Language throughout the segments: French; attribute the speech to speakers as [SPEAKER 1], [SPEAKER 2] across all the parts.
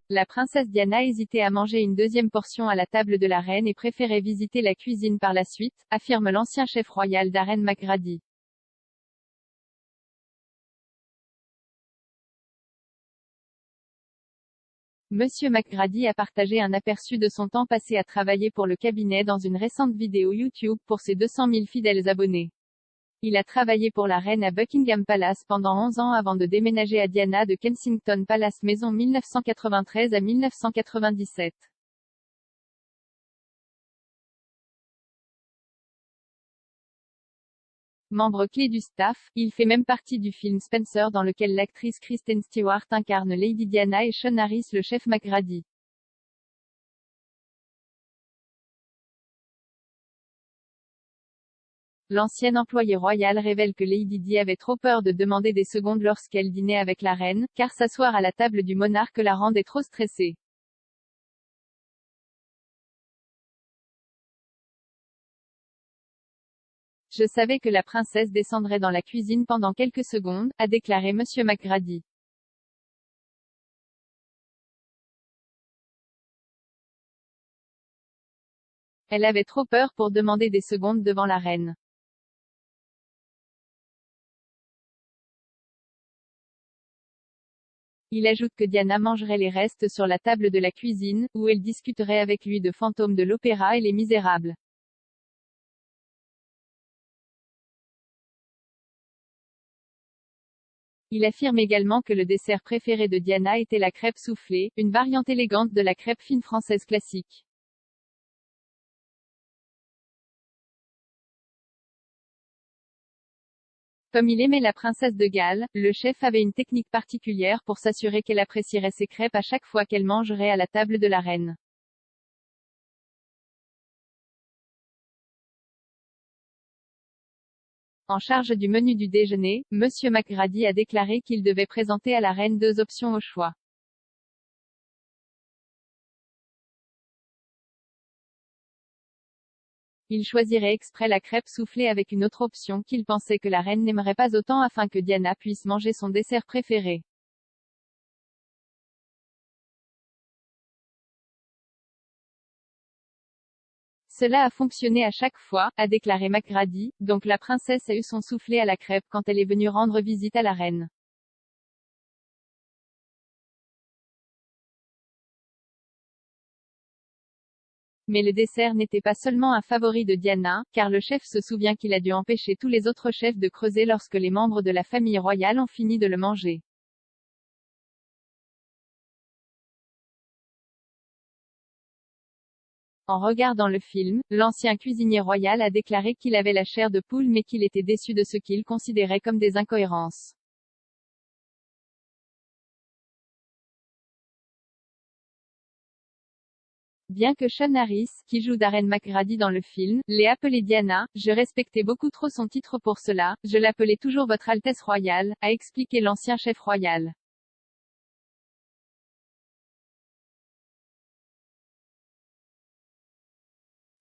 [SPEAKER 1] la princesse Diana hésitait à manger une deuxième portion à la table de la reine et préférait visiter la cuisine par la suite, affirme l'ancien chef royal Darren McGrady. Monsieur McGrady a partagé un aperçu de son temps passé à travailler pour le cabinet dans une récente vidéo YouTube pour ses 200 000 fidèles abonnés. Il a travaillé pour la reine à Buckingham Palace pendant 11 ans avant de déménager à Diana de Kensington Palace maison 1993 à 1997. Membre clé du staff, il fait même partie du film Spencer dans lequel l'actrice Kristen Stewart incarne Lady Diana et Sean Harris le chef McGrady. L'ancienne employée royale révèle que Lady Di avait trop peur de demander des secondes lorsqu'elle dînait avec la reine, car s'asseoir à la table du monarque la rendait trop stressée. Je savais que la princesse descendrait dans la cuisine pendant quelques secondes, a déclaré Monsieur McGrady. Elle avait trop peur pour demander des secondes devant la reine. Il ajoute que Diana mangerait les restes sur la table de la cuisine, où elle discuterait avec lui de Fantômes de l'Opéra et Les Misérables. Il affirme également que le dessert préféré de Diana était la crêpe soufflée, une variante élégante de la crêpe fine française classique. Comme il aimait la princesse de Galles, le chef avait une technique particulière pour s'assurer qu'elle apprécierait ses crêpes à chaque fois qu'elle mangerait à la table de la reine. En charge du menu du déjeuner, Monsieur McGrady a déclaré qu'il devait présenter à la reine deux options au choix. Il choisirait exprès la crêpe soufflée avec une autre option qu'il pensait que la reine n'aimerait pas autant afin que Diana puisse manger son dessert préféré. Cela a fonctionné à chaque fois, a déclaré McGrady, donc la princesse a eu son soufflé à la crêpe quand elle est venue rendre visite à la reine. Mais le dessert n'était pas seulement un favori de Diana, car le chef se souvient qu'il a dû empêcher tous les autres chefs de creuser lorsque les membres de la famille royale ont fini de le manger. En regardant le film, l'ancien cuisinier royal a déclaré qu'il avait la chair de poule mais qu'il était déçu de ce qu'il considérait comme des incohérences. Bien que Sean Harris, qui joue Darren McGrady dans le film, l'ait appelée Diana, je respectais beaucoup trop son titre pour cela, je l'appelais toujours Votre Altesse Royale, a expliqué l'ancien chef royal.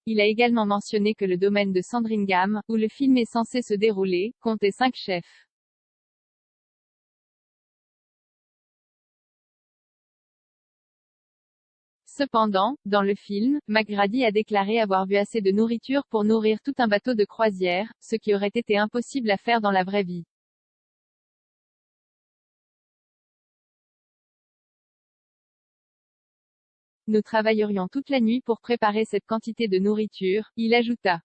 [SPEAKER 1] Il a également mentionné que le domaine de Sandringham, où le film est censé se dérouler, comptait 5 chefs. Cependant, dans le film, McGrady a déclaré avoir vu assez de nourriture pour nourrir tout un bateau de croisière, ce qui aurait été impossible à faire dans la vraie vie. Nous travaillerions toute la nuit pour préparer cette quantité de nourriture, il ajouta.